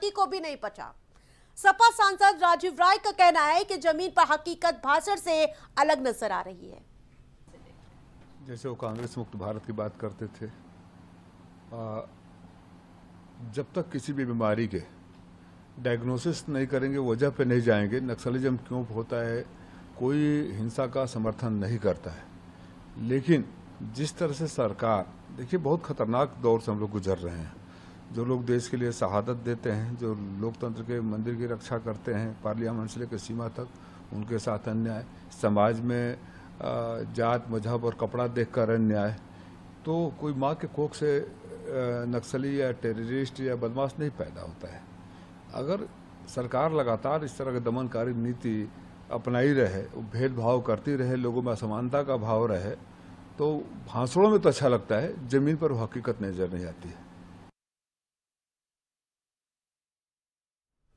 किसी को भी नहीं पचा। सपा सांसद राजीव राय का कहना है कि जमीन पर हकीकत भाषण से अलग नजर आ रही है। जैसे वो कांग्रेस मुक्त भारत की बात करते थे, जब तक किसी भी बीमारी के डायग्नोसिस नहीं करेंगे, वजह पे नहीं जाएंगे, नक्सलिज्म क्यों होता है, कोई हिंसा का समर्थन नहीं करता है। लेकिन जिस तरह से सरकार, देखिए बहुत खतरनाक दौर से हम लोग गुजर रहे हैं। जो लोग देश के लिए शहादत देते हैं, जो लोकतंत्र के मंदिर की रक्षा करते हैं, पार्लियामेंट से लेकर सीमा तक, उनके साथ अन्याय, समाज में जात मजहब और कपड़ा देखकर अन्याय, तो कोई माँ के कोख से नक्सली या टेररिस्ट या बदमाश नहीं पैदा होता है। अगर सरकार लगातार इस तरह की दमनकारी नीति अपनाई रहे, भेदभाव करती रहे, लोगों में असमानता का भाव रहे, तो भाषणों में तो अच्छा लगता है, जमीन पर वो हकीकत नजर नहीं आती है।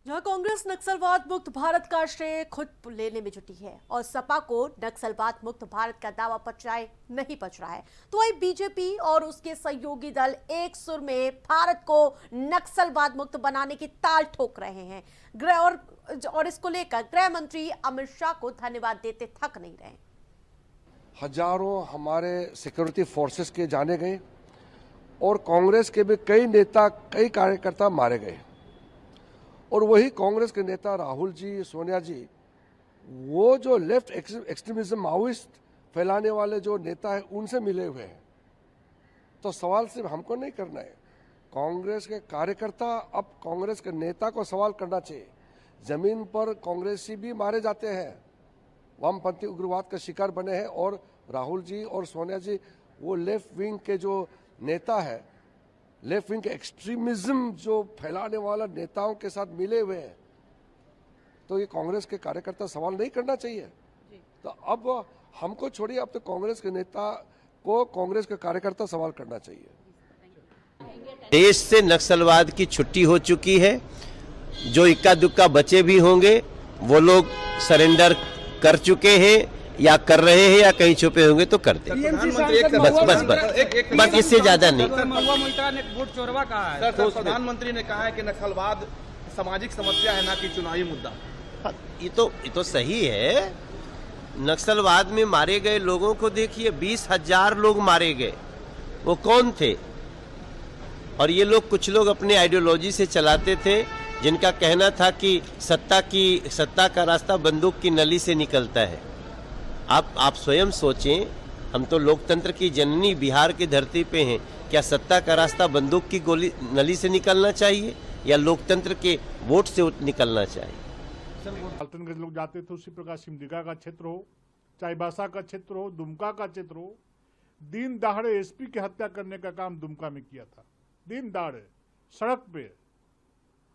जहां कांग्रेस नक्सलवाद मुक्त भारत का श्रेय खुद लेने में जुटी है और सपा को नक्सलवाद मुक्त भारत का दावा पचाए नहीं पच रहा है, तो वही बीजेपी और उसके सहयोगी दल एक सुर में भारत को नक्सलवाद मुक्त बनाने की ताल ठोक रहे हैं। और इसको लेकर गृह मंत्री अमित शाह को धन्यवाद देते थक नहीं रहे। हजारों हमारे सिक्योरिटी फोर्सेस के जाने गए और कांग्रेस के भी कई नेता, कई कार्यकर्ता मारे गए, और वही कांग्रेस के नेता राहुल जी, सोनिया जी, वो जो लेफ्ट एक्सट्रीमिज्म, माओइस्ट फैलाने वाले जो नेता है, उनसे मिले हुए हैं। तो सवाल सिर्फ हमको नहीं करना है, कांग्रेस के कार्यकर्ता अब कांग्रेस के नेता को सवाल करना चाहिए। जमीन पर कांग्रेसी भी मारे जाते हैं, वामपंथी उग्रवाद का शिकार बने हैं, और राहुल जी और सोनिया जी वो लेफ्ट विंग के जो नेता है, लेफ्ट विंग के एक्सट्रीमिज्म जो फैलाने वाला नेताओं के साथ मिले हुए हैं। तो ये कांग्रेस के कार्यकर्ता सवाल नहीं करना चाहिए। तो अब हमको छोड़िए, अब तो कांग्रेस के नेता को, कांग्रेस के कार्यकर्ता सवाल करना चाहिए। देश से नक्सलवाद की छुट्टी हो चुकी है। जो इक्का दुक्का बचे भी होंगे वो लोग सरेंडर कर चुके हैं या कर रहे हैं या कहीं छुपे होंगे तो कर दे। बस इससे ज्यादा नहीं। महुआ मोइत्रा ने वोट चोरवा कहा है। सर, प्रधानमंत्री ने कहा है कि नक्सलवाद सामाजिक समस्या है, ना कि चुनावी मुद्दा। ये तो सही है। नक्सलवाद में मारे गए लोगों को देखिए, 20,000 लोग मारे गए। वो कौन थे? और ये लोग, कुछ लोग अपने आइडियोलॉजी से चलाते थे, जिनका कहना था कि सत्ता का रास्ता बंदूक की नली से निकलता है। आप स्वयं सोचें, हम तो लोकतंत्र की जननी बिहार की धरती पे हैं। क्या सत्ता का रास्ता बंदूक की गोली नली से निकलना चाहिए या लोकतंत्र के वोट से निकलना चाहिए? लालटेनगंज लोग जाते थे, उसी प्रकार सिमडेगा का क्षेत्र हो, चाईबासा का क्षेत्र हो, दुमका का क्षेत्र हो, दिन दहाड़े एसपी की हत्या करने का काम दुमका में किया था। दिन दहाड़े सड़क पे,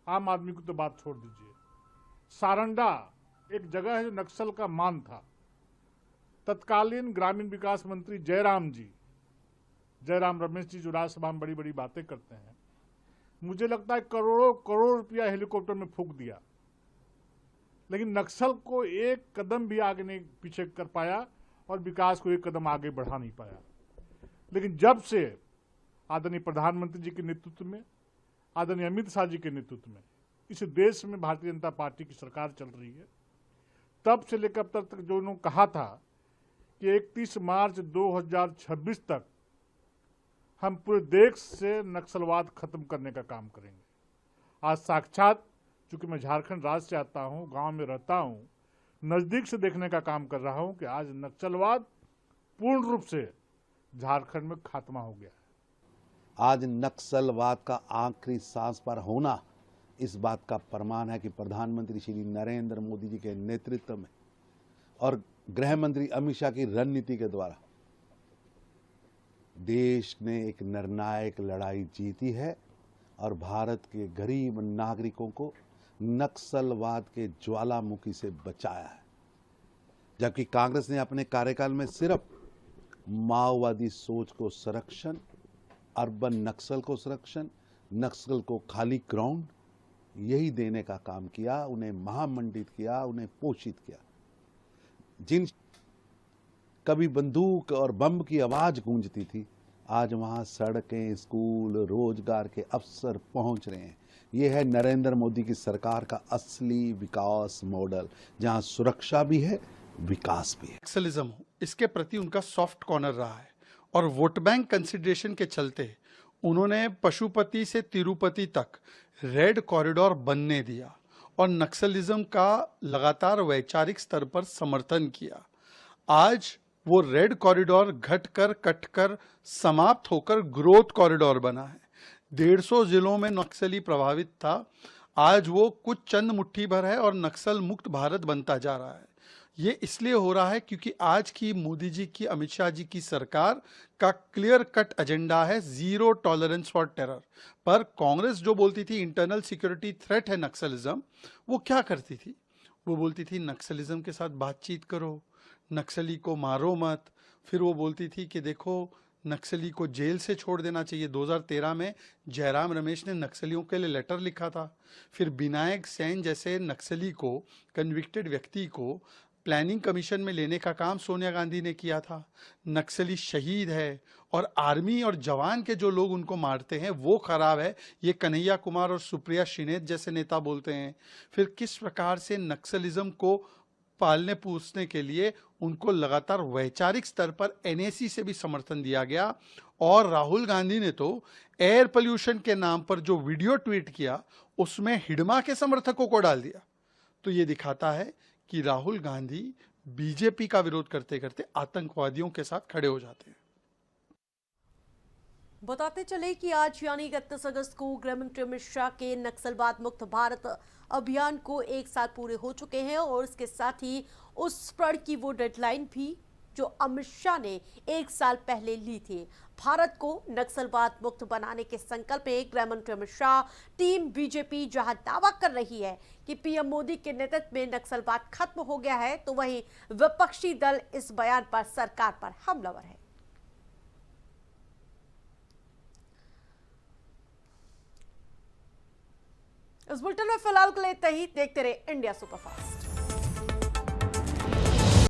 आम आदमी को तो बात छोड़ दीजिए। सारंडा एक जगह है जो नक्सल का मान था। तत्कालीन ग्रामीण विकास मंत्री जयराम रमेश जी, जो राज्यसभा में बड़ी बड़ी बातें करते हैं, मुझे लगता है करोड़ों करोड़ रुपया हेलीकॉप्टर में फूंक दिया, लेकिन नक्सल को एक कदम भी आगे नहीं पीछे कर पाया और विकास को एक कदम आगे बढ़ा नहीं पाया। लेकिन जब से आदरणीय प्रधानमंत्री जी के नेतृत्व में, आदरणीय अमित शाह जी के नेतृत्व में इस देश में भारतीय जनता पार्टी की सरकार चल रही है, तब से लेकर अब तक जो उन्होंने कहा था कि 31 मार्च 2026 तक हम पूरे देश से नक्सलवाद खत्म करने का काम करेंगे। आज साक्षात, चूंकि मैं झारखंड राज्य से आता हूं, गांव में रहता हूं, नजदीक से देखने का काम कर रहा हूं कि आज नक्सलवाद पूर्ण रूप से झारखंड में खात्मा हो गया है। आज नक्सलवाद का आखिरी सांस पर होना इस बात का प्रमाण है कि प्रधानमंत्री श्री नरेंद्र मोदी जी के नेतृत्व में और गृह मंत्री अमित शाह की रणनीति के द्वारा देश ने एक निर्णायक लड़ाई जीती है और भारत के गरीब नागरिकों को नक्सलवाद के ज्वालामुखी से बचाया है। जबकि कांग्रेस ने अपने कार्यकाल में सिर्फ माओवादी सोच को संरक्षण, अर्बन नक्सल को संरक्षण, नक्सल को खाली ग्राउंड, यही देने का काम किया, उन्हें महामंडित किया, उन्हें पोषित किया। जिन कभी बंदूक और बम की आवाज गूंजती थी, आज वहां सड़कें, स्कूल, रोजगार के अवसर पहुंच रहे हैं। ये है नरेंद्र मोदी की सरकार का असली विकास मॉडल, जहां सुरक्षा भी है, विकास भी है। नक्सलिज्म हो, इसके प्रति उनका सॉफ्ट कॉर्नर रहा है और वोट बैंक कंसिडरेशन के चलते उन्होंने पशुपति से तिरुपति तक रेड कॉरिडोर बनने दिया और नक्सलिज्म का लगातार वैचारिक स्तर पर समर्थन किया। आज वो रेड कॉरिडोर घटकर कटकर समाप्त होकर ग्रोथ कॉरिडोर बना है। 150 जिलों में नक्सली प्रभावित था, आज वो कुछ चंद मुट्ठी भर है और नक्सल मुक्त भारत बनता जा रहा है। ये इसलिए हो रहा है क्योंकि आज की मोदी जी की, अमित शाह जी की सरकार का क्लियर कट एजेंडा है जीरो टॉलरेंस फॉर टेरर। पर कांग्रेस जो बोलती थी इंटरनल सिक्योरिटी थ्रेट है नक्सलिज्म, वो क्या करती थी? वो बोलती थी नक्सलिज्म के साथ बातचीत करो, नक्सली को मारो मत। फिर वो बोलती थी कि देखो नक्सली को जेल से छोड़ देना चाहिए। 2013 में जयराम रमेश ने नक्सलियों के लिए लेटर लिखा था। फिर विनायक सेन जैसे नक्सली को, कन्विक्टेड व्यक्ति को प्लानिंग कमीशन में लेने का काम सोनिया गांधी ने किया था। नक्सली शहीद है और आर्मी और जवान के जो लोग उनको मारते हैं वो खराब है, ये कन्हैया कुमार और सुप्रिया श्रीनेत जैसे नेता बोलते हैं। फिर किस प्रकार से नक्सलिज्म को पालने पोसने के लिए उनको लगातार वैचारिक स्तर पर एनएसी से भी समर्थन दिया गया। और राहुल गांधी ने तो एयर पोल्यूशन के नाम पर जो वीडियो ट्वीट किया उसमें हिडमा के समर्थकों को डाल दिया। तो ये दिखाता है कि राहुल गांधी बीजेपी का विरोध करते करते आतंकवादियों के साथ खड़े हो जाते हैं। बताते चले कि आज यानी 31 अगस्त को गृह मंत्री अमित शाह के नक्सलवाद मुक्त भारत अभियान को 1 साल पूरे हो चुके हैं और इसके साथ ही उस पर की वो डेडलाइन भी जो अमित शाह ने 1 साल पहले ली थी। भारत को नक्सलवाद मुक्त बनाने के संकल्प में गृह मंत्री अमित शाह, टीम बीजेपी जहां दावा कर रही है कि पीएम मोदी के नेतृत्व में नक्सलवाद खत्म हो गया है, तो वहीं विपक्षी दल इस बयान पर सरकार पर हमलावर है। इस बुलेटिन में फिलहाल के लिए इतना ही। देखते रहे इंडिया सुपरफास्ट।